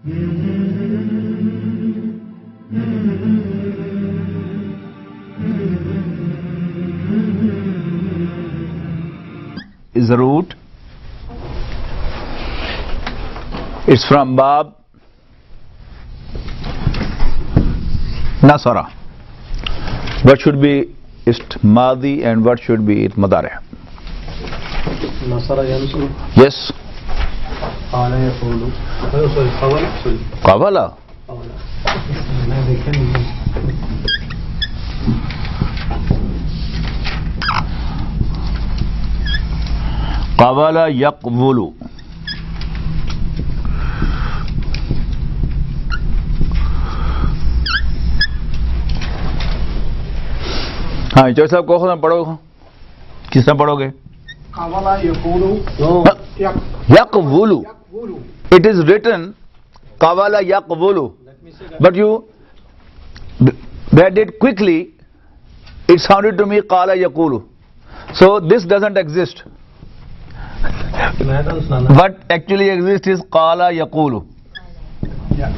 Is the root. It's from Bab Nasara. What should be its Madi and what should be its Madari? Nasara yansuru. Yes. Qala yaqulu. Sorry, qawala. Sorry. Qawala. Qawala yaqbulu. हाँ जो साहब कहो ना पढ़ो किस तरह पढ़ोगे Qawala yaqulu. No. yaqbulu. It is written qawala yaqbulu, but you read it quickly. It sounded to me qala yaqulu. So this doesn't exist. What actually exists is qala yaqulu. Yeah.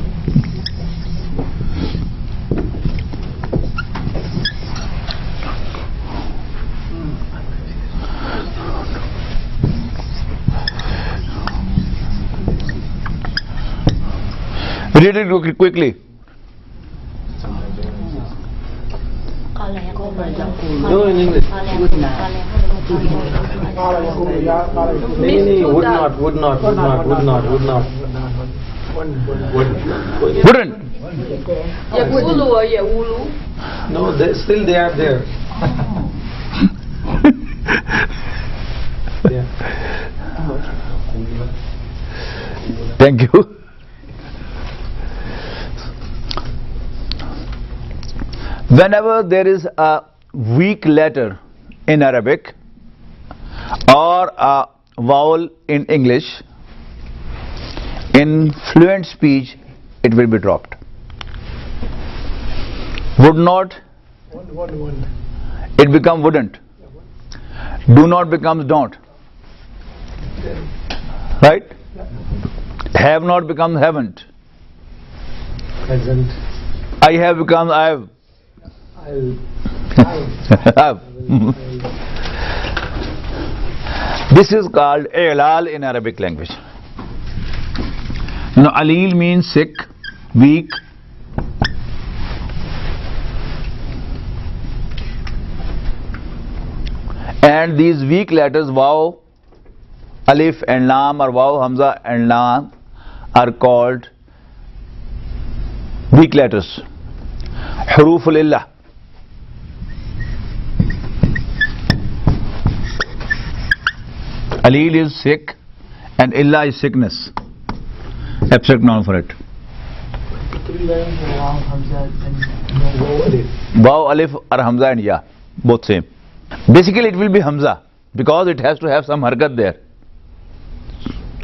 Read it quickly. No, in English. Would not. Wouldn't. Yaqulu or yaqulu? No, still they are there. Yeah. Thank you. Whenever there is a weak letter in Arabic or a vowel in English, in fluent speech it will be dropped. Would not, it become wouldn't. Do not becomes don't. Right? Have not becomes haven't. Present. I have become I have. This is called ilal in Arabic language. Now, alil means sick, weak. And these weak letters, waw, alif and lam, or waw, hamza and lam, are called weak letters. Huruful illah. Alil is sick and illah is sickness. Abstract noun for it. Waw, alif or hamza and ya, both same. Basically it will be hamza because it has to have some harkat there.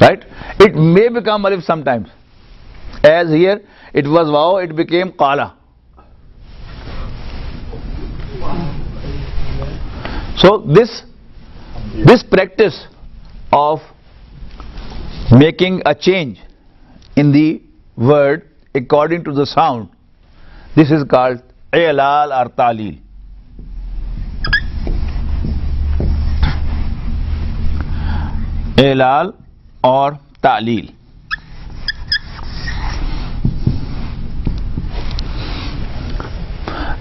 Right? It may become alif sometimes. As here it was waw, it became qala. So this practice of making a change in the word according to the sound, this is called ilal or ta'lil. Ilal or ta'lil.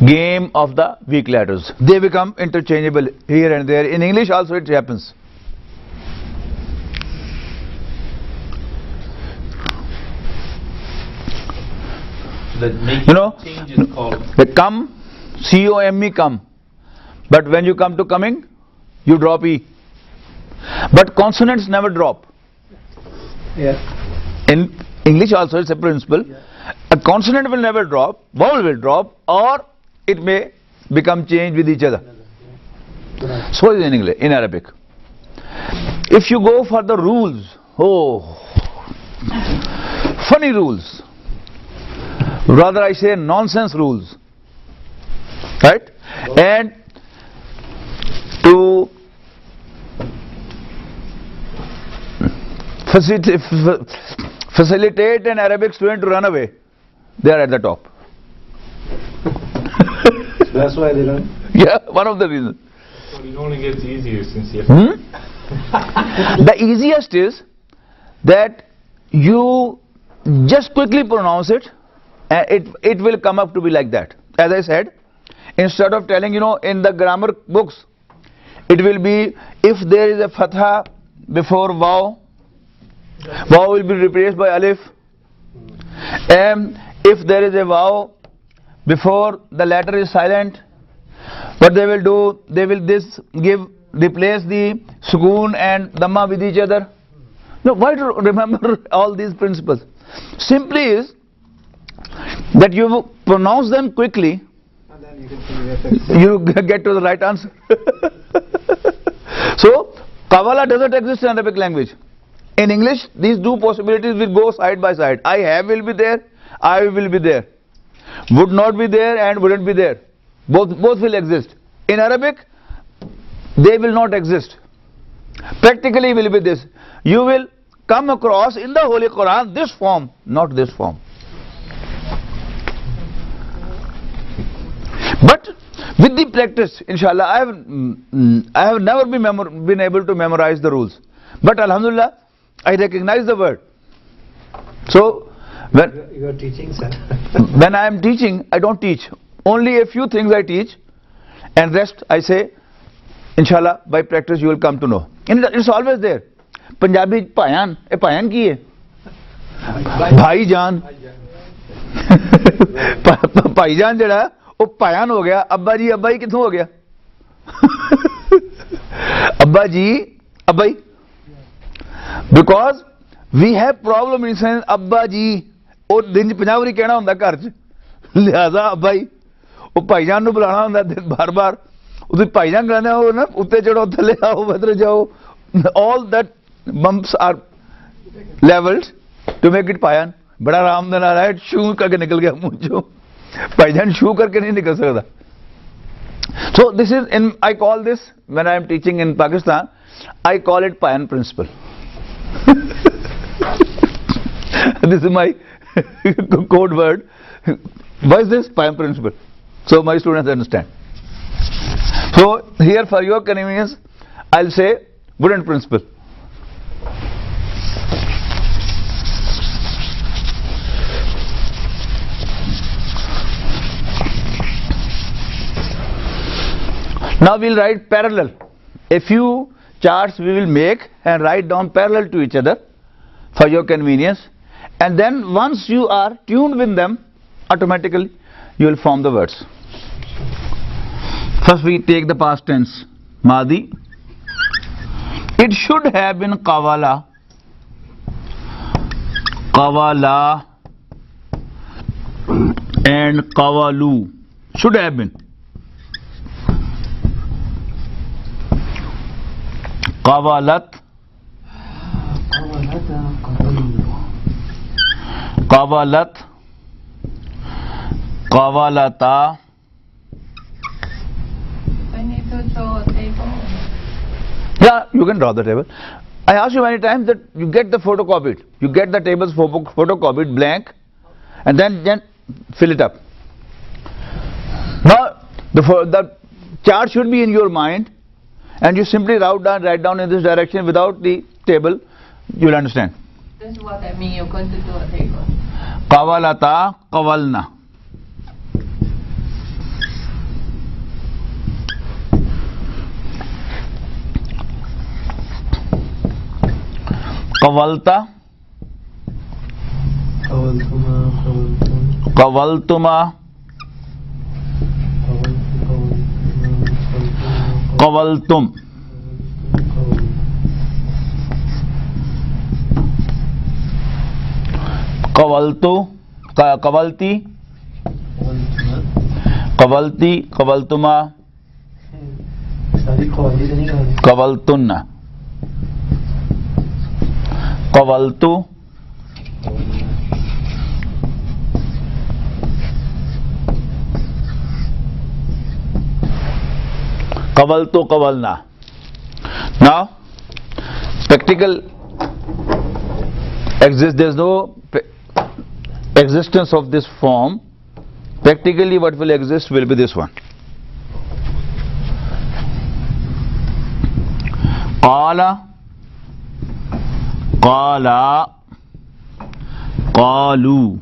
Game of the weak letters. They become interchangeable here and there. In English also it happens. You know, the come, C-O-M-E, come. But when you come to coming, you drop E. But consonants never drop. Yeah. In English also it's a principle. A consonant will never drop, vowel will drop, or it may become changed with each other. So is in English, in Arabic. If you go for the rules, funny rules. Rather I say nonsense rules. Right? And to facilitate an Arabic student to run away, they are at the top. That's why they learn. Yeah, one of the reasons. But it only gets easier since you have The easiest is that you just quickly pronounce it and it will come up to be like that. As I said, instead of telling, in the grammar books, it will be, if there is a fatha before waw, waw will be replaced by alif. And if there is a waw before the letter is silent, what they will do, they will replace the sukoon and dhamma with each other. No, why to remember all these principles? Simply is that you pronounce them quickly, And then you can see the effects. you get to the right answer. So, Qawala doesn't exist in Arabic language. In English, these two possibilities will go side by side. I have will be there, I will be there. Would not be there and wouldn't be there. Both will exist. In Arabic, they will not exist. Practically will be this. You will come across in the Holy Quran this form, not this form. But with the practice, inshallah, I have never been able to memorize the rules. But alhamdulillah, I recognize the word. So, You are teaching, sir. when I am teaching, I don't teach. Only a few things I teach, and rest I say, inshallah, by practice you will come to know. And it's always there. Punjabi bhayan, bhayan ki hai? Bhai Jaan. Bhai Jaan jada, वो bhayan हो गया. अब्बा जी किथों हो गया? अब्बा जी, अब्बाई. Because we have problem in saying अब्बा जी. ਉਹ ਦਿਨ ਚ 50 ਵਾਰੀ ਕਹਿਣਾ ਹੁੰਦਾ ਘਰ ਚ, ਲਿਹਾਜ਼ਾ ਅੱਬਾ ਜੀ, ਉਹ ਭਾਈਜਾਨ ਨੂੰ ਬੁਲਾਣਾ ਹੁੰਦਾ ਬਾਰ-ਬਾਰ, ਉਹਦੇ ਭਾਈਜਾਨ ਕਹਿੰਦੇ ਉਹ ਨਾ ਉੱਤੇ ਚੜੋ ਥੱਲੇ ਆਓ ਬਦਲ ਜਾਓ, all that bumps are leveled to make it Bhaijaan. ਬੜਾ ਆਰਾਮ ਦੇ ਨਾਲ ਆਇਆ, ਸ਼ੂ ਕਰਕੇ ਨਿਕਲ ਗਿਆ ਮੂੰਹ ਚੋਂ, ਭਾਈਜਾਨ ਸ਼ੂ ਕਰਕੇ ਨਹੀਂ ਨਿਕਲ ਸਕਦਾ. So this is, I call this, when I am teaching in Pakistan, I call it Payan principle. This is my code word. Why is this? Payan principle. So my students understand. So here for your convenience, I'll say wooden principle. Now we'll write parallel. A few charts we will make and write down parallel to each other for your convenience. And then once you are tuned with them, automatically you will form the words. First we take the past tense. Madi. It should have been Qawala. Qawala and Qawalu. Should have been. Qawalat. Qawalat. Qawalata. I need to draw a table. Yeah, you can draw the table. I asked you many times that you get the photocopied. You get the tables photocopied blank and then fill it up. Now the chart should be in your mind and you simply write down in this direction without the table. You will understand. That's what I mean. You're going to do a table. Qawalata, qawalna. Qawalta. Qawaltuma. Qawaltum. Qawaltu. Qawalti. Qawalti. Qawaltuma. Qawaltunna. Qawaltu. Qawaltu, qawalna. Now, practical exists, there is no existence of this form. Practically what will exist will be this one. Qala, qala, qalu.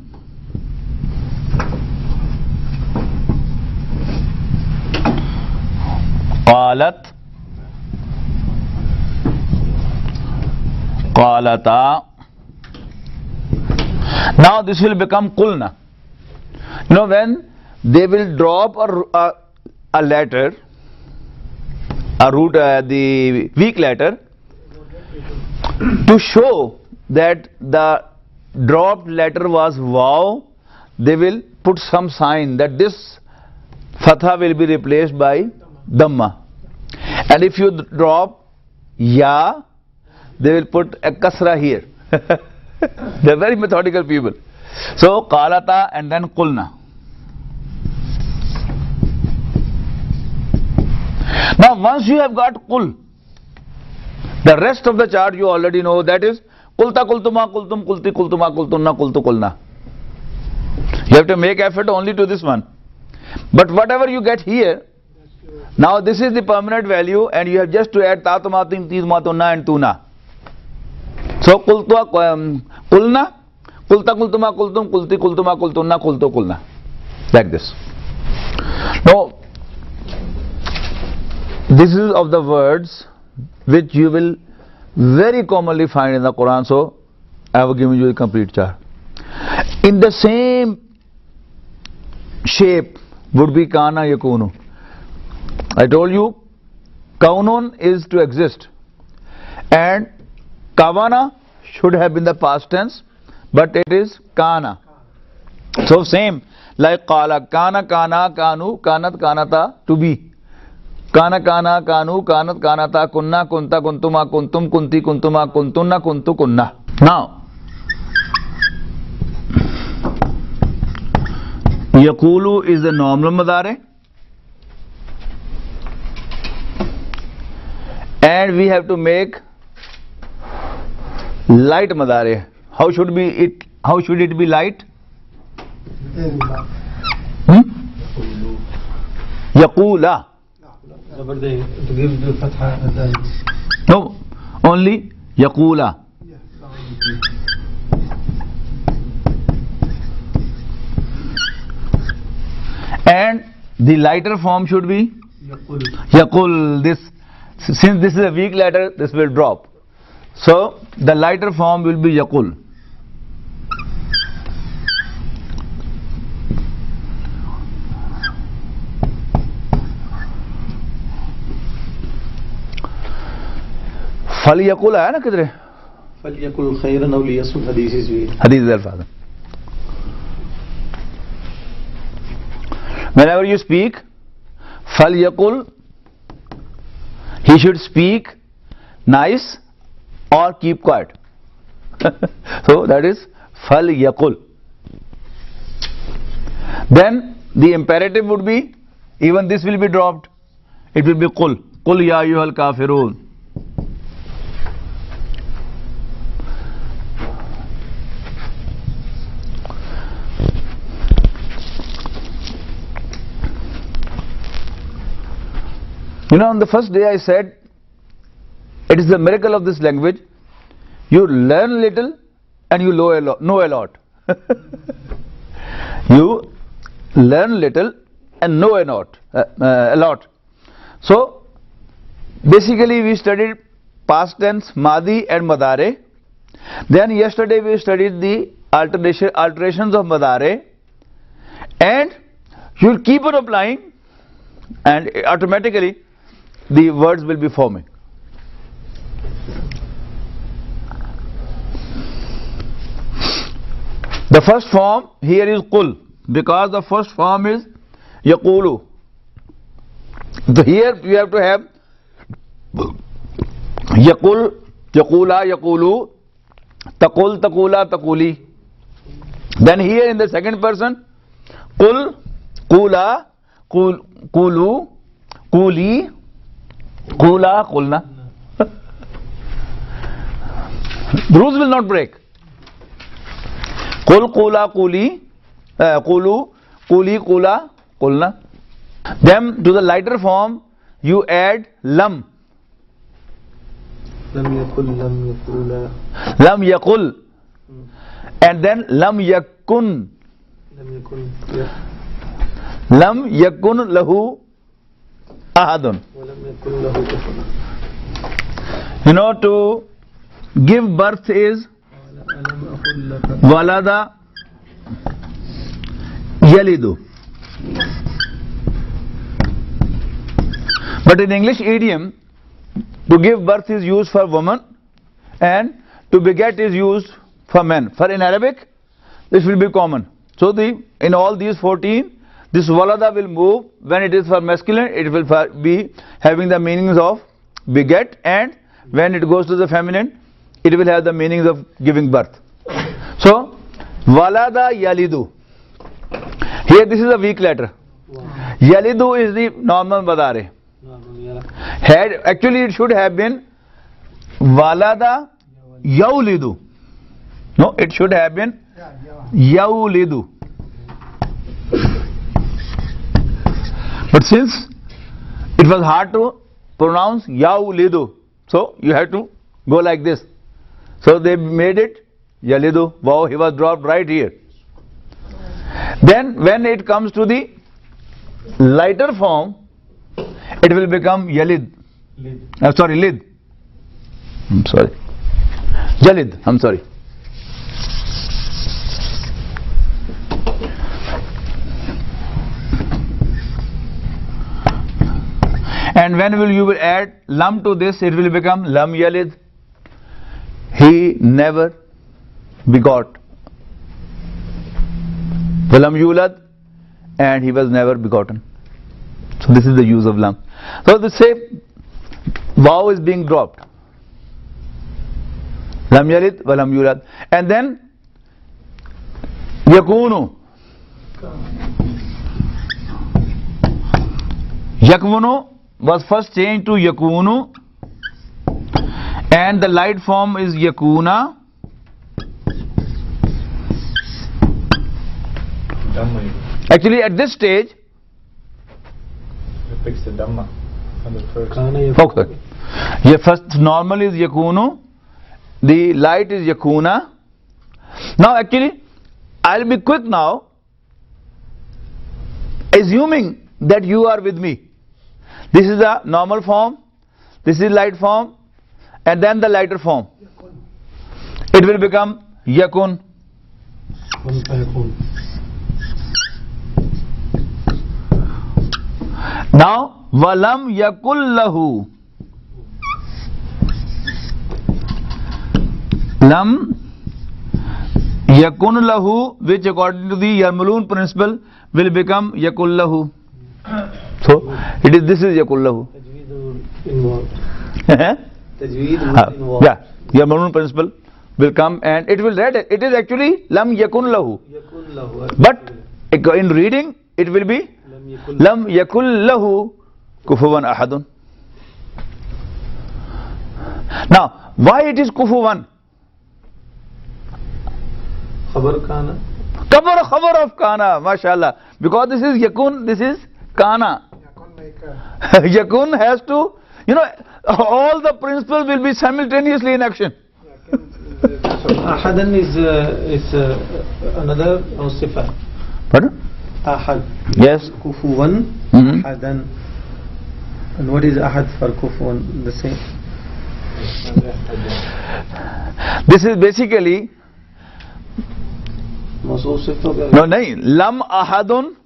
Qalat, qalata. Now this will become kulna. You know, when they will drop a letter, a root, the weak letter, to show that the dropped letter was vav, they will put some sign that this fatha will be replaced by dhamma. And if you drop ya, they will put a kasra here. They are very methodical people. So qalata and then kulna. Now once you have got kul, the rest of the chart you already know, that is kulta, kultuma, kultum, kulti, kultuma, kultunna, kultu, kulna. You have to make effort only to this one. But whatever you get here, now this is the permanent value and you have just to add tatumatim, tizmatunna and tuna. So kulta, kulna, kulta, kultuma, kultum, kulti, kultuma, kultunna, kultu, kulna. Like this. Now, this is of the words which you will very commonly find in the Quran. So I have given you a complete chart. In the same shape would be kana yakunu. I told you kaunun is to exist and kavana should have been the past tense, but it is kana. So same like qala, kana, kana, kanu, kanat, kanata, to be. Kana, kana, kanu, kanat, kanata, kunna, kunta, kuntuma, kuntum, kunti, kuntuma, kuntunna, kuntu, kunna. Now, yakulu is the normal madare, and we have to make light madare. How should it be light? Yakula. But they to give the fatha at the No, only yakula. And the lighter form should be yakul. This, since this is a weak letter, this will drop. So the lighter form will be yakul. फल यकुल है ना किधर फल यकुल खैरन अव लियसुल हदीस भी हदीस अल्फाज. Whenever you speak, fal yakul, he should speak nice or keep quiet. So that is fal yakul. Then the imperative would be, even this will be dropped. It will be qul. Qul ya ayyuhal kafirun. You know, on the first day I said, it is the miracle of this language. You learn little and you know a lot. You learn little and know a lot. So, basically we studied past tense, Madi and Madare. Then yesterday we studied the alterations of Madare. And you will keep on applying and automatically the words will be forming. The first form here is qul, because the first form is yaqulu. So here you have to have yaqul, yaqula, yaqulu, taqul, taqula, taquli. Then here in the second person, qul, qula, qulu, quli, qula, qulna. The rules will not break. Qul, qula, quli, qulu, quli, qula, qulna. Then to the lighter form you add lam. لم يقل لم يقول Lam yaqul. And then lam yakun. لم يكن Lam yakun lahu ahadun. ولم يكن له كفوا. You know, to give birth is ألم أقل لك walada yalidu. But in English idiom, to give birth is used for woman and to beget is used for men. For in Arabic, this will be common. So in all these 14, this walada will move. When it is for masculine, it will be having the meanings of beget, and when it goes to the feminine, it will have the meanings of giving birth. So, walada yalidu. Here this is a weak letter. Yalidu is the normal badare. Actually it should have been walada yaulidu. No, it should have been yaulidu. But since it was hard to pronounce yaulidu, so you have to go like this. So they made it yalidu. Wow, he was dropped right here. Then when it comes to the lighter form, it will become yalid. Sorry, lid. I'm sorry. Jalid. I'm sorry. And when you will add lam to this, it will become lam yalid. He never begot. Walam yulad, and he was never begotten. So this is the use of lam. So the same vow is being dropped. Lam yalid walam yulad. And then yakunu. Yakunu was first changed to yakunu, and the light form is yakuna. Dhamma. Actually at this stage, It picks the Dhamma on the first. okay. First normal is yakunu, the light is yakuna. Now actually I'll be quick now, assuming that you are with me. This is the normal form, this is light form, and then the lighter form. It will become yakun. Now walam yakul lahu. Lam yakun lahu, which according to the Yarmulun principle will become yakul lahu. So this is yakul lahu. Tajweed involved. Tajweed involved. Yeah, Yarmulun principle will come and it will read it. It is actually lam yakun lahu. Yakun lahu. But in reading it will be lam yakul lahu kufuwan ahadun. Now why it is kufuwan? Khabar kana. Khabar of kana, mashallah. Because this is yakun, this is kana. Yakun has to, all the principles will be simultaneously in action. So ahadan is another sifa. Pardon? Ahad. Yes. Kufuwan. Mhm. Ahadan. And what is ahad for kufuwan? The same. This is basically Masul sifa. no, nahi, lam ahadun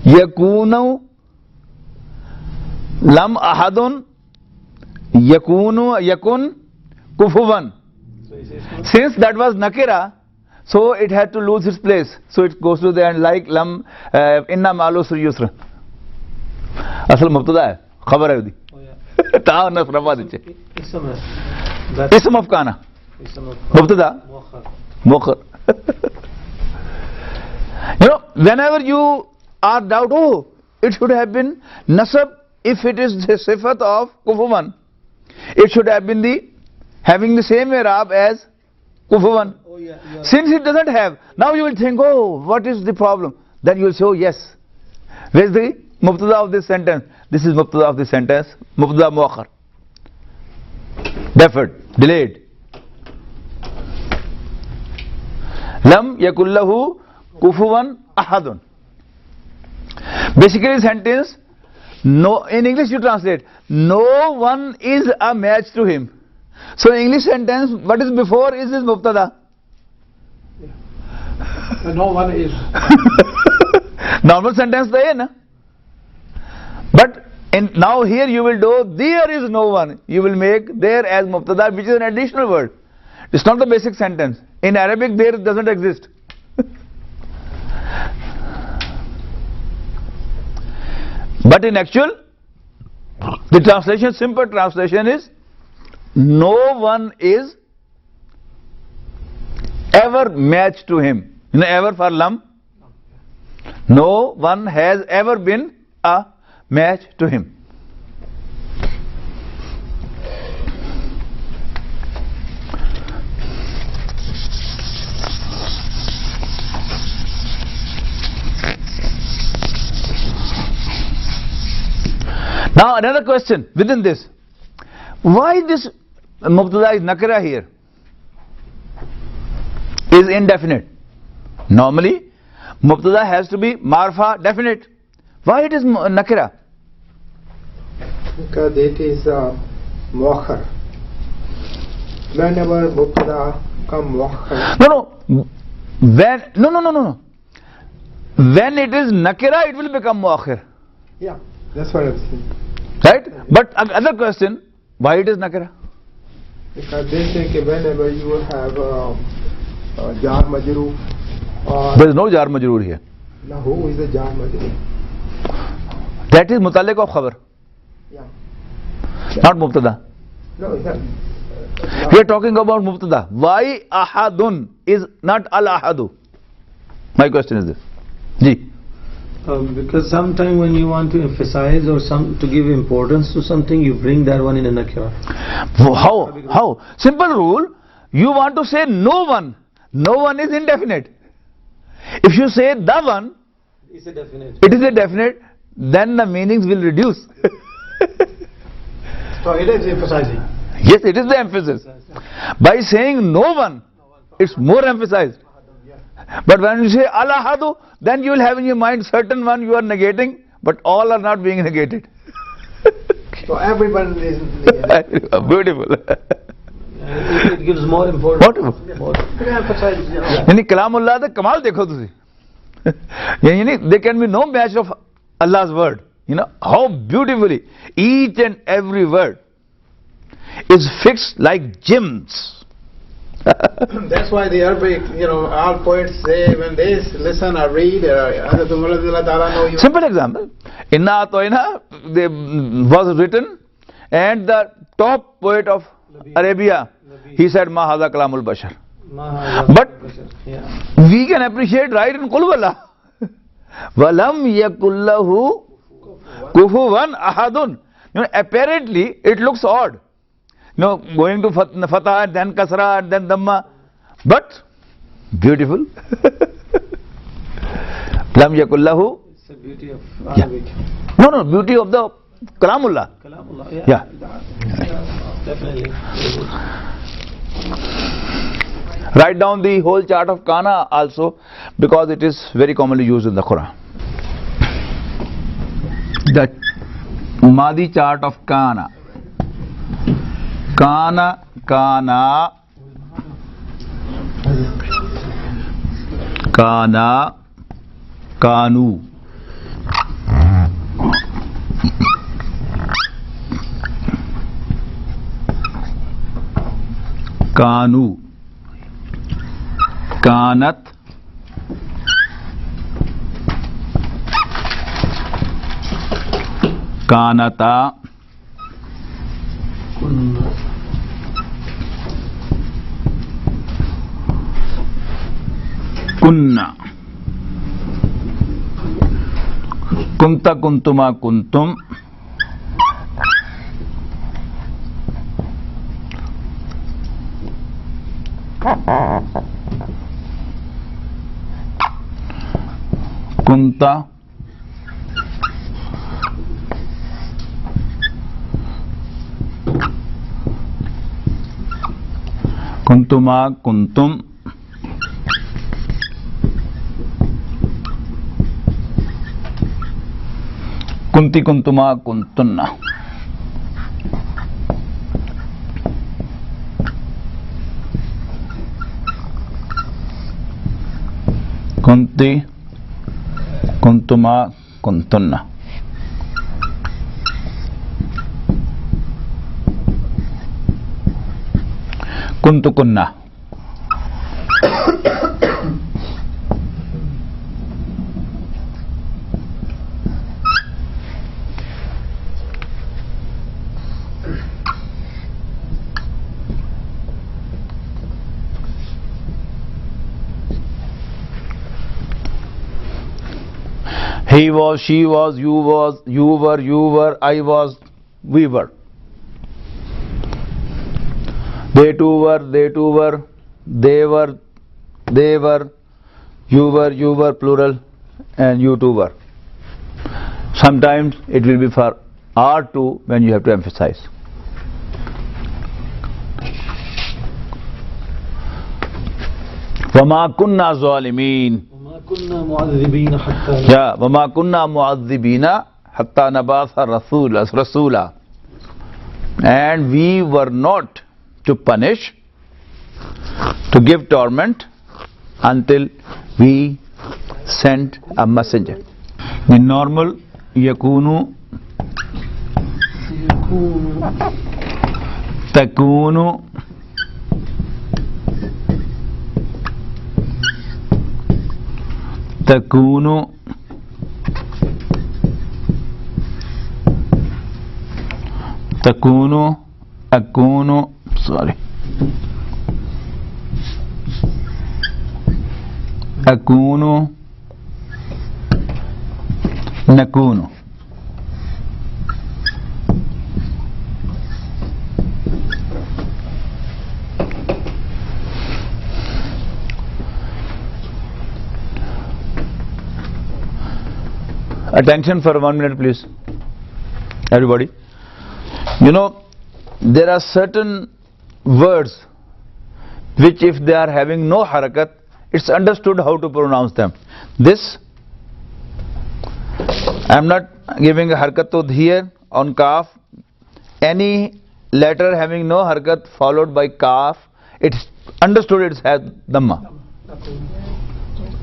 yakunu, lam ahadun yakun kufuwan. Since that was nakira, so it had to lose its place. So it goes to the end like lam inna ma'al usri yusra. Asal mubtada hai, khabar hai udi. Ta nasra wadiche. Ism of kana. Mubtada. Muakhar. Whenever you are doubt, it should have been nasab. If it is the sifat of kufuwan, it should have been having the same i'rab as kufuwan. Oh, yeah, you are Since it doesn't have, now you will think, oh, what is the problem? Then you will say, oh, yes. Where is the mubtada of this sentence? This is mubtada of this sentence. Mubtada muakhar. Deferred, delayed. Lam yakullahu kufuwan ahadun. Basically, sentence, no, in English you translate, no one is a match to him. So English sentence, what is before is this mubtada. no one is. Normal sentence to hai na. But now here you will do there is no one. You will make there as mubtada, which is an additional word. It's not the basic sentence. In Arabic there doesn't exist. But in actual, the translation, simple translation is, no one is ever matched to him. You know, ever for lam? No one has ever been a match to him. Now another question within this. Why this mubtada is nakira here? Is indefinite. Normally, mubtada has to be marfa, definite. Why it is nakira? Because it is muakhar. Whenever mubtada come muakhar. No. No. When it is nakira, it will become muakhir. Yeah, that's what I'm saying. Right? But another question, why it is nakira? Because they say that whenever you have jar majroor, There is no jar majroor here. now who is the jar majroor? That is mutaliq of khabar, Yeah. not mubtada. No, We are talking about mubtada. Why ahadun is not al ahadu? My question is this. Ji. Because sometimes when you want to emphasize or to give importance to something, you bring that one in a nakira. How? Simple rule. You want to say no one. No one is indefinite. If you say the one, It's a definite. it is a definite, then the meanings will reduce. So it is emphasizing. Yes, it is the emphasis. By saying no one, it's more emphasized. But when you say al ahadu, then you will have in your mind certain one you are negating, but all are not being negated. so everyone is Beautiful. It gives more importance. What? More. Emphasize. यानी कलामुल्लाह का कमाल देखो तुसी यानी there can be no match of Allah's word. You know how beautifully each and every word is fixed like gems. That's why the Arabic, all poets say when they listen or read, Simple example. Inna Atoina was written, and the top poet of Arabia, he said, Ma hadha kalamul bashar. But we can appreciate right in Qul wala. Walam yakullahu kufuwan ahadun. Apparently it looks odd. Going to fatah and then kasra and then dhamma, but beautiful. Lam yakullahu. It's the beauty of Arabic. No, beauty of the kalamullah. Kalamullah. Yeah. Definitely. Write down the whole chart of kana also, because it is very commonly used in the Quran. The Madi chart of kana. Kana, kana, kana, kanu. Kanu, kanat, kanata, kunna, kunta, kuntuma, kuntum, kunta, kuntuma, kuntum, kunti, kuntuma, kuntunna. Kunti, kuntuma, kuntunna. Kuntu, kunna. He was, she was, you were, I was, we were. They too were, they were, you were, plural, and you too were. Sometimes it will be for are too when you have to emphasize. وَمَا كُنَّا ظَالِمِينَ. Yeah, وَمَا كُنَّا مُعَذِّبِينَ حَتَّى نَبَعَثَ رَسُولًا. And we were not to punish, to give torment until we sent a messenger. In normal, yakunu, takunu, takunu, takunu, akunu, sorry, akunu, nakunu. Attention for 1 minute, please. Everybody. You know, there are certain words which, if they are having no harakat, it's understood how to pronounce them. This, I am not giving a harakat here on kaf. Any letter having no harakat followed by kaf, it's understood it has dhamma.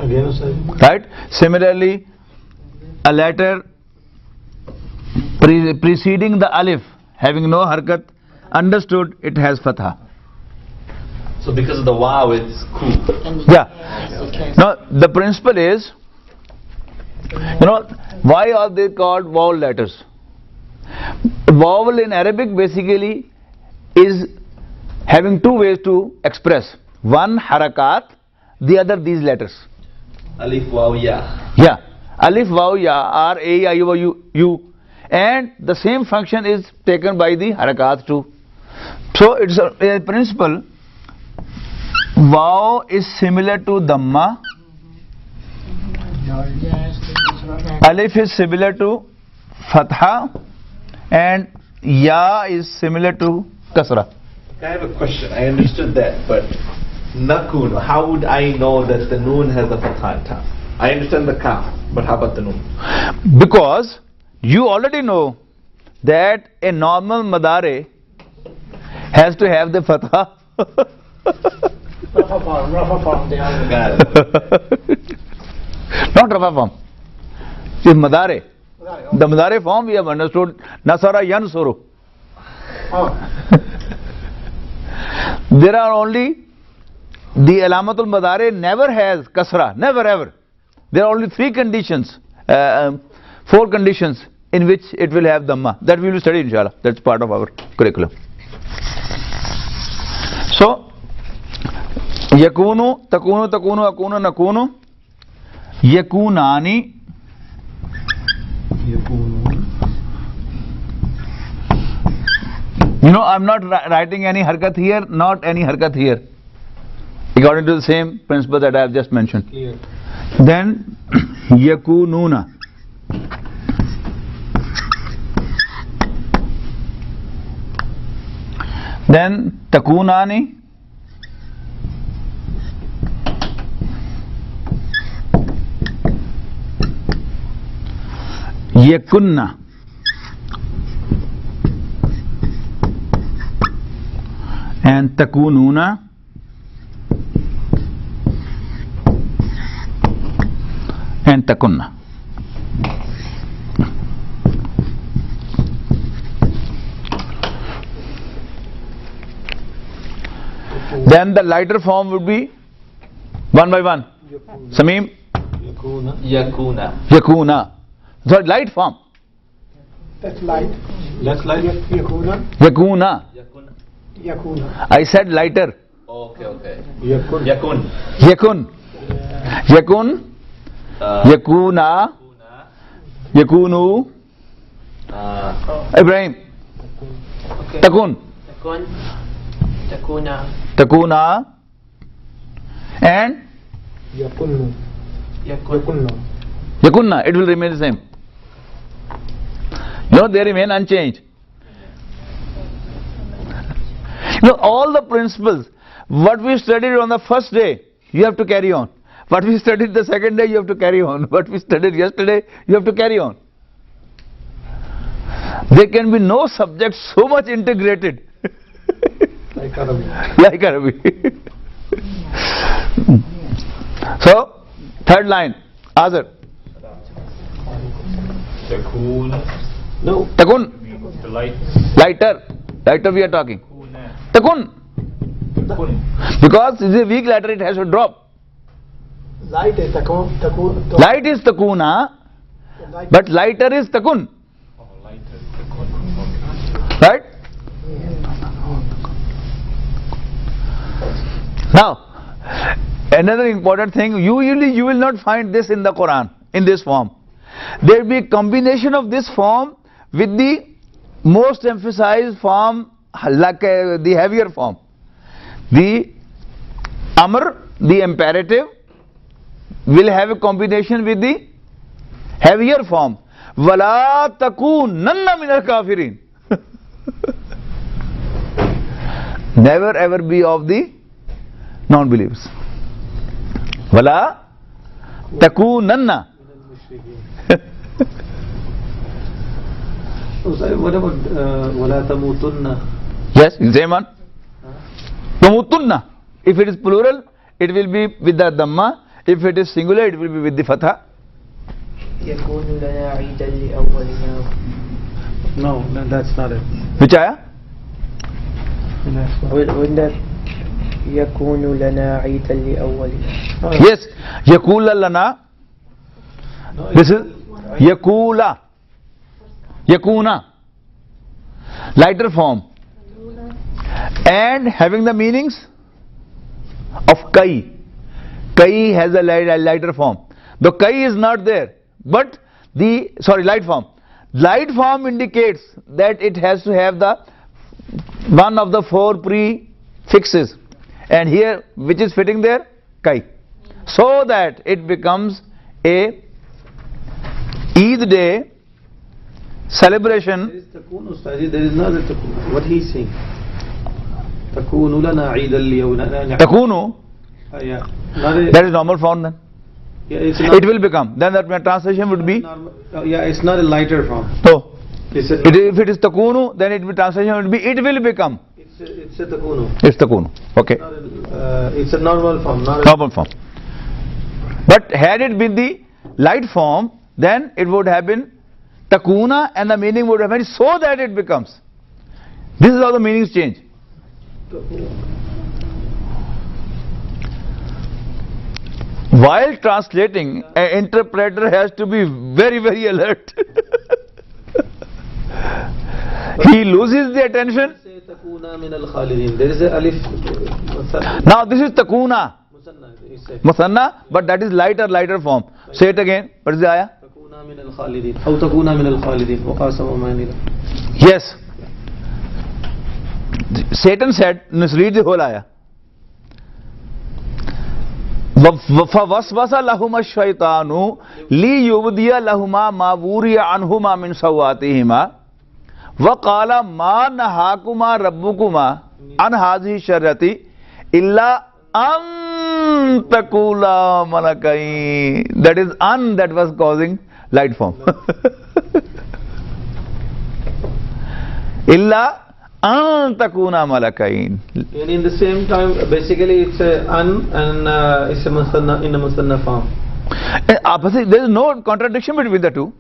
Again, sir. Right? Similarly, a letter preceding the alif having no harakat, understood it has fatha. So because of the wow, it's cool. Yeah. Now the principle is, you know, why are they called vowel letters? Vowel in Arabic basically is having two ways to express. One harakat, the other these letters. Alif, waw, ya. Yeah. Alif, waw, ya are a, I, o, u. And the same function is taken by the harakat too. So it's a principle. Waw is similar to dhamma. Alif is similar to fatha. And ya is similar to kasra. I have a question. I understood that, but nakun, how would I know that the noon has a fatha? I understand the kaf, but how about the noon? Because you already know that a normal madare has to have the fatha. Got it. Not rafa form. It's madare. The madare form we have understood. Nasara yansuru. There are only the alamatul madare never has kasra. Never ever. There are only 3 conditions, 4 conditions in which it will have dhamma. That we will study inshallah. That's part of our curriculum. So, yakunu, takunu, akunu, nakunu, yakunani, you know, I am not writing any harakat here, not any harakat here, according to the same principle that I have just mentioned. Clear. Then yakununa. Then takunani, yakunna, and takununa, and takunna. Then the lighter form would be one by one. Sameem? Yakuna. Yakuna. Yakuna. So light form. That's light. That's like Yakuna. Yakuna. Yakuna. Yakuna. I said lighter. Okay, okay. Yakun. Yakun. Yakun. Yakun. Yakuna. Yakunu. Ibrahim. Okay. Takun. Takun. Takuna. Takuna. And Yakunu. Yakun. Yakunna. It will remain the same. No, they remain unchanged. All the principles, what we studied on the first day, you have to carry on. What we studied the second day, you have to carry on. What we studied yesterday, you have to carry on. There can be no subject so much integrated like Arabic. like Arabic. So, third line, Azar. Takun. No. Takun. The light. Lighter. Lighter we are talking. Takun. Because it is a weak letter, it has to drop. Light is takun. Light is takuna, but lighter is takun. Oh, lighter. Takun. Right? Now, another important thing, usually you will not find this in the Quran, in this form. There will be a combination of this form with the most emphasized form, like the heavier form. The Amr, the imperative, will have a combination with the heavier form. Wala takunanna minal kafirin. Never ever be of the non-believers. Wala takunanna. What about wala tamutunna? Yes, same one. Tamutunna. If it is plural, it will be with the dhamma. If it is singular, it will be with the fatha. يكون لنا عيدا لأولنا. No, that's not it. Which ayah? ولا يكون لنا عيدا لأولنا. Yes. Yakula lana. This is Yakula. Yakuna. Lighter form. And having the meanings of Kai. Kai has a lighter form. The Kai is not there. But light form. Light form indicates that it has to have the one of the four prefixes. And here, which is fitting there? Kai. So that it becomes a Eid day celebration. There is takun, Ustazi. There is not a takun. What he's saying. Takunu lana eidan liyawna. Takunu. Yeah. Not a, That is normal form then. yeah, it's not, It will become. Then that translation would be. yeah, it's not a lighter form. So, It's a, if it is takunu, then it will translation would be. It will become. it's a takunu. It's takunu. Okay. Not a, it's a normal form. Not a, Normal form. But had it been the light form, then it would have been takuna, and the meaning would have been so that it becomes. This is how the meanings change. While translating, an interpreter has to be very, very alert. He loses the attention. say takuna min al khalidin. There is a alif. Now this is takuna, Musanna, it's a musanna, but that is lighter form. Say it again. What is the ayah? takuna min al khalidin. Aw takuna min al khalidin. Wa qasama manila. Yes. Satan said, let's read the whole ayah. فَوَسْوَسَ لَهُمَا الشَّيْطَانُ لِيُبْدِيَ لَهُمَا مَا وُرِيَ عَنْهُمَا مِنْ سَوْآتِهِمَا وَقَالَ مَا نَهَاكُمَا رَبُّكُمَا عَنْ هَذِهِ الشَّجَرَةِ إِلَّا أَن تَكُونَا مَلَكَيْنِ. That is an that was causing light form. إِلَّا أَن تَكُونَا مَلَكَيْنِ. And in the same time, basically it's a an and it's a musanna in a musanna form. There is no contradiction between the two.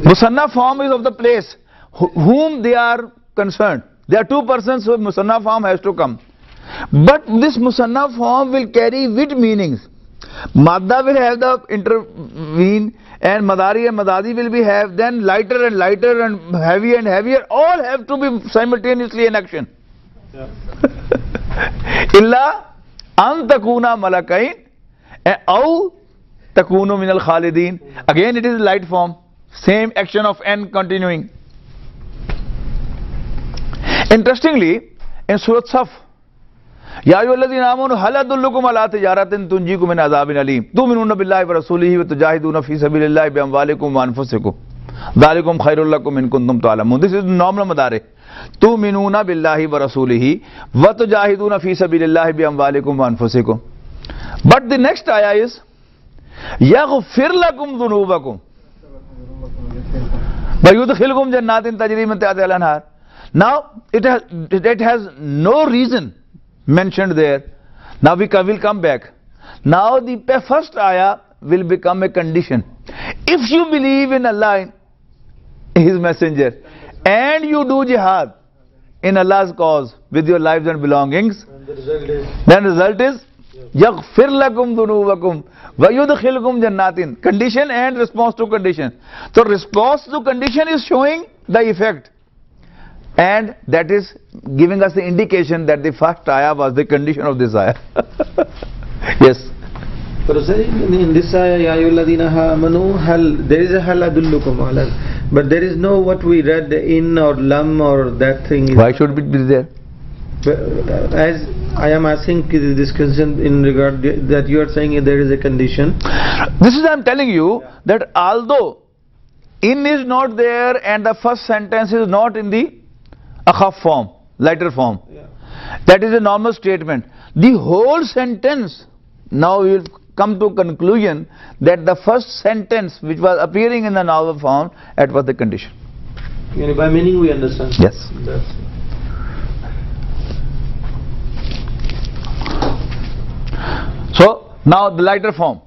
Musanna form is of the place whom they are concerned. There are two persons, so musanna form has to come. But this musanna form will carry with meanings. Madda will have the intervene, and madari and madadi will be have, then lighter and lighter and heavier, all have to be simultaneously in action. Illa an takuna malakain aw takunu min al khalidin. Again it is light form, same action of n continuing. Interestingly, in Surah Saf, Ya ayyuhalladhina amanu hal adullukum ala tijaratin tunjikum min azabin alim tu'minuna billahi wa rasulihi wa tujahiduna fi sabilillahi bi amwalikum wa anfusikum dhalikum khairul lakum in kuntum ta'lamun. This is normal madare. Tu'minuna billahi wa rasulihi wa tujahiduna fi sabilillahi bi amwalikum wa anfusikum. But the next ayah is yaghfir lakum dhunubakum wa yudkhilukum jannatin tajri min tahtiha al-anhar. Now it has no reason mentioned there. Now we will come back. Now the first ayah will become a condition. If you believe in Allah, His messenger, and you do jihad in Allah's cause with your lives and belongings, then the result is yaghfir lakum dhunubakum wa yudkhilukum jannatin. Condition and response to condition. So response to condition is showing the effect, and that is giving us the indication that the first ayah was the condition of this ayah. Yes. But in this ayah, Ya ayyuhalladhina amanu, there is a hal adullukum ala, but there is no what we read in or lam or that thing. Why should it be there? As I am asking this question in regard that you are saying there is a condition. This is I am telling you that although in is not there and the first sentence is not in the akhaf form, lighter form, that is a normal statement. The whole sentence, now we will come to conclusion that the first sentence which was appearing in the novel form, that was the condition. By meaning we understand. Yes. So now the lighter form.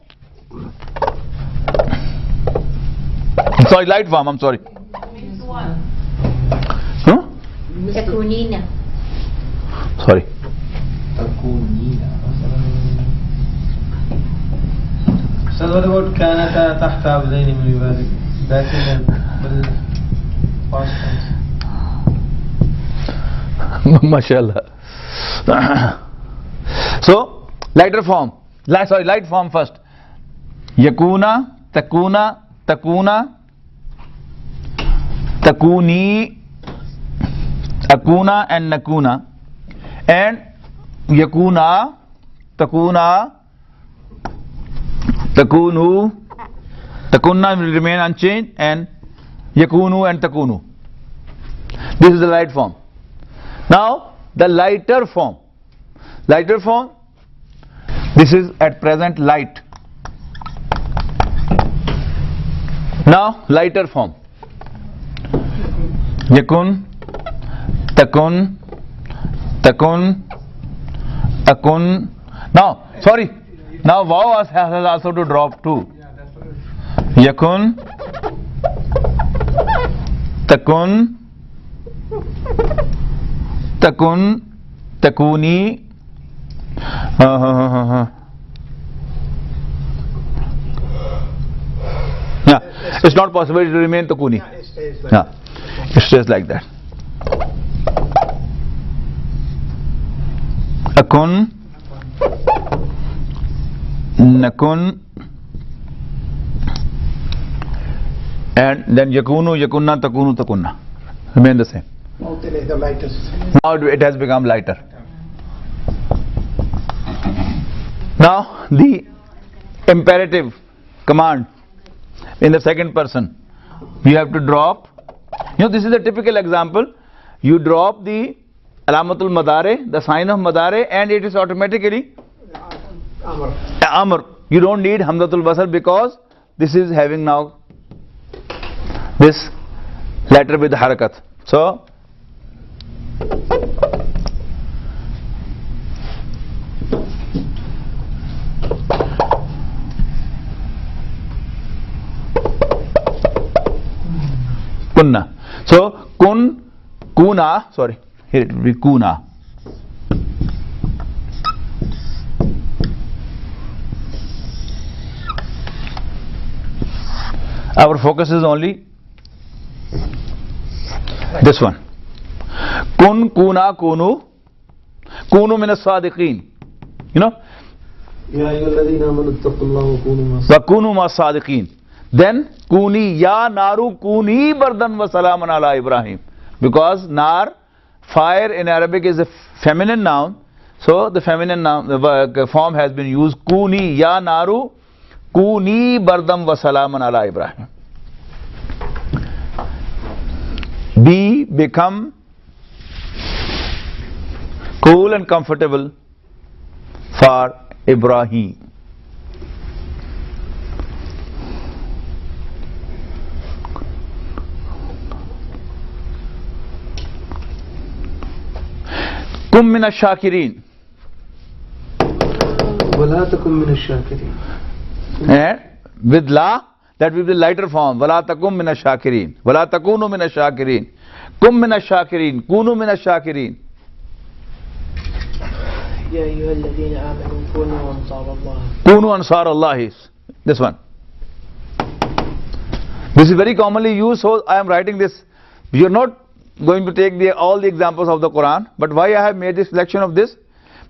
Sorry, light form, I'm sorry. Means one. Huh? تكونين. Sorry. So what about kanata tahta abdaini min ibadi? That is the past tense. MashaAllah. So, lighter form. Sorry, light form first. Yakuna, takuna, takuna, takuni, akuna and nakuna. And yakuna, takuna, takunu, takunna will remain unchanged, and yakunu and takunu. This is the light form. Now the lighter form. Lighter form, this is at present light. Now lighter form. Yakun, takun, takun, akun. Now, sorry. Now vav has also to drop too. Yakun, takun, takun, takuni. Yeah, it's not possible to remain takuni. Yeah, it stays like that. Akun, nakun, and then yakunu, yakunna, takunu, takunna remain the same. Now it has become lighter. Now the imperative command in the second person, you have to drop. This is a typical example. You drop the alamatul madare, the sign of madare, and it is automatically amr. You don't need hamzatul wasl because this is having now this letter with harakat. So kunna. So kuna, sorry, here it will be kuna. Our focus is only this one. Kun, kuna, kunu. Kunu min as-sadiqeen. Ya ayyuhalladhina amanu ittaqullaha wa kunu ma'as Wa kunu ma as-sadiqeen. Then kuni ya naru kuni bardan wa salaman ala Ibrahim. Because nar, fire in Arabic is a feminine noun. So the feminine noun, the form has been used. Kuni ya naru kuni bardam wa salaman ala Ibrahim. Become cool and comfortable for Ibrahim. Kum min ash-shakirin. Wala takum min ash-shakirin. And with la, that will be the lighter form. Wala takum min ash-shakirin. Wala takunu min ash-shakirin. Kum min ash-shakirin. Kunu min ash-shakirin. يا أيها الذين آمنوا كونوا أنصار الله. Kunu ansar Allah. This one. This is very commonly used, so I am writing this. You are not going to take all the examples of the Quran, but why I have made this selection of this?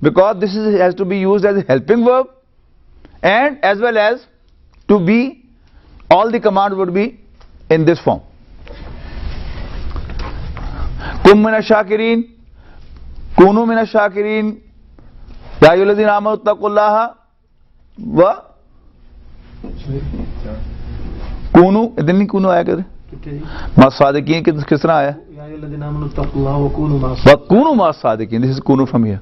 Because this has to be used as a helping verb, and as well as to be, all the commands would be in this form. Kum min ash-shakirin, kunu min ash-shakirin, ya ayyuhalladhina amanu ittaqullaha wa kunu. इधर नहीं kunu आया कर मा सादिकीन किस तरह आया? Ya ayyuhalladhina amanu ittaqullaha wa kunu ma'as wa kunu ma sadiqin. This is kunu from here.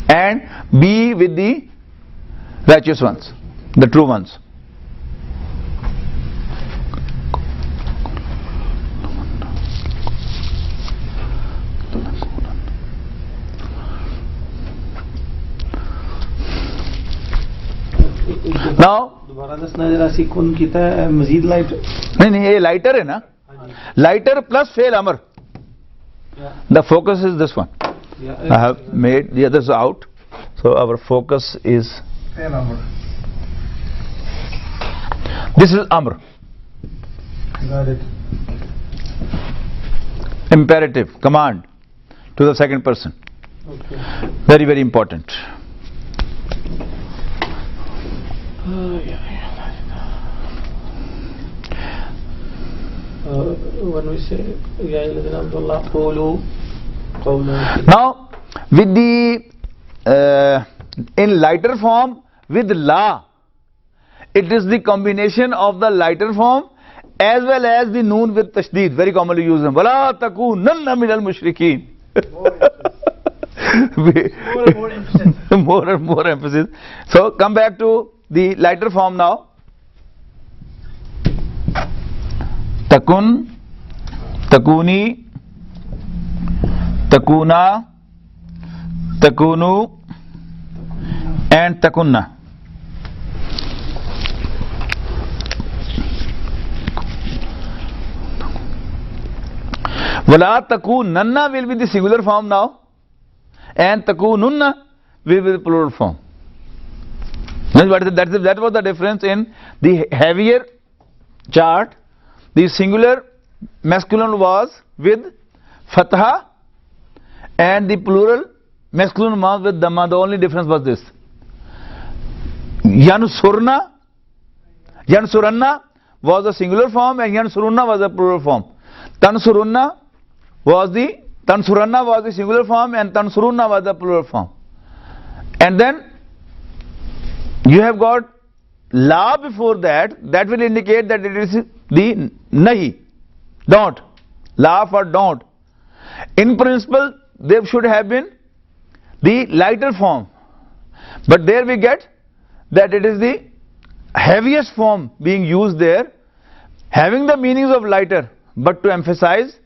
And be with the righteous ones, the true ones. Now दोबारा दसना जरा सी कौन कीता है मजीद लाइट नहीं ये लाइटर है ना, lighter plus fail amr. The focus is this one. I have made the others out, so our focus is this is amr, got it. imperative command to the second person. Okay. Very, very important. When we say Ya ayyuhalladhina amanu qulu qawlan, Now with the in lighter form with la, it is the combination of the lighter form as well as the noon with tashdid, very commonly used. Wala takunanna minal mushrikeen. More emphasis. More and more emphasis. So come back to the lighter form now. Takun, takuni, takuna, takunu, and takunna. Wala takunanna will be the singular form now, and takununna will be the plural form. That was the difference in the heavier chart. The singular masculine was with fatha and the plural masculine was with dhamma. The only difference was this. Yansurna was the singular form and yansurunna was the plural form. Tansuranna was the singular form and tansurunna was the plural form. And then you have got la before that, that will indicate that it is the nahi, don't, la for don't. In principle, there should have been the lighter form, but there we get that it is the heaviest form being used there, having the meanings of lighter, but to emphasize,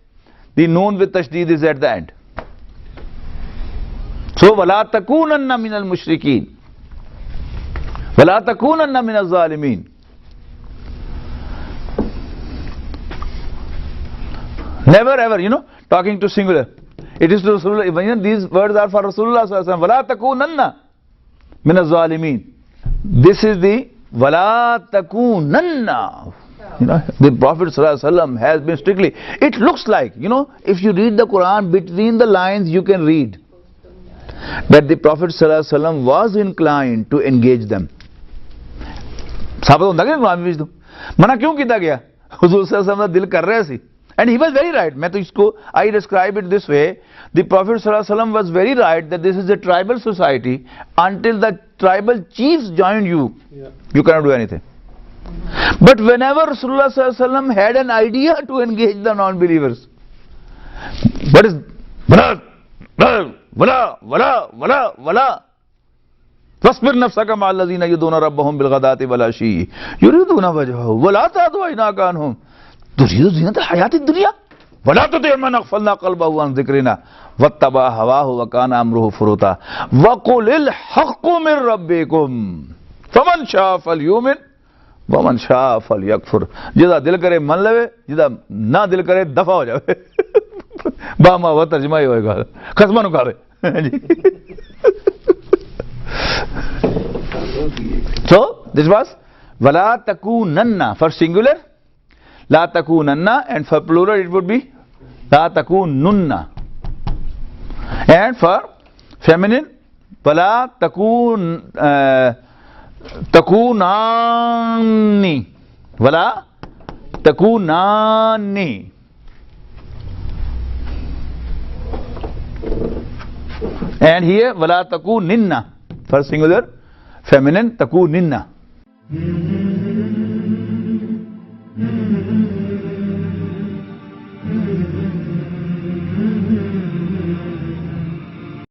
the noon with tashdid is at the end. So, وَلَا تَكُونَنَّ مِنَ الْمُشْرِكِينَ وَلَا تَكُونَنَّ مِنَ الظَّالِمِينَ. Never ever, talking to singular. It is to Rasulullah. These words are for Rasulullah sallallahu alaihi wasallam. وَلَا تَكُونَنَّ مِنَ الظَّالِمِينَ. This is the وَلَا تَكُونَنَّ. The Prophet ﷺ has been strictly. It looks like, if you read the Quran, between the lines you can read that the Prophet ﷺ was inclined to engage them. साबित होता है कुरान में मना क्यों किया गया? हुजूर सल्लल्लाहु अलैहि वसल्लम दिल कर रहे सी, and he was very right. मैं तो इसको I describe it this way: the Prophet ﷺ was very right that this is a tribal society. Until the tribal chiefs joined you, you cannot do anything. But whenever Rasulullah ﷺ had an idea to engage the non-believers, what is wala فاصبر نفسك مع الذين يدعون ربهم بالغداة والعشي يريدون وجهه ولا تعد عيناك عنهم تريد زينة الحياة الدنيا ولا تطع من أغفلنا قلبه عن ذكرنا واتبع هواه وكان أمره فرطا وقل الحق من ربكم فمن شاء فليؤمن ومن شاء فليكفر. जिदा दिल करे मन लवे, जिदा ना दिल करे दफा हो जावे. बामा वो तर्जुमा ही होएगा, खस्मा नुकावे. So this was wala takunanna for singular, la takunanna, and for plural it would be la takununna, and for feminine wala takunani, wala takunani. And here wala takuninna for singular, feminine takuninna.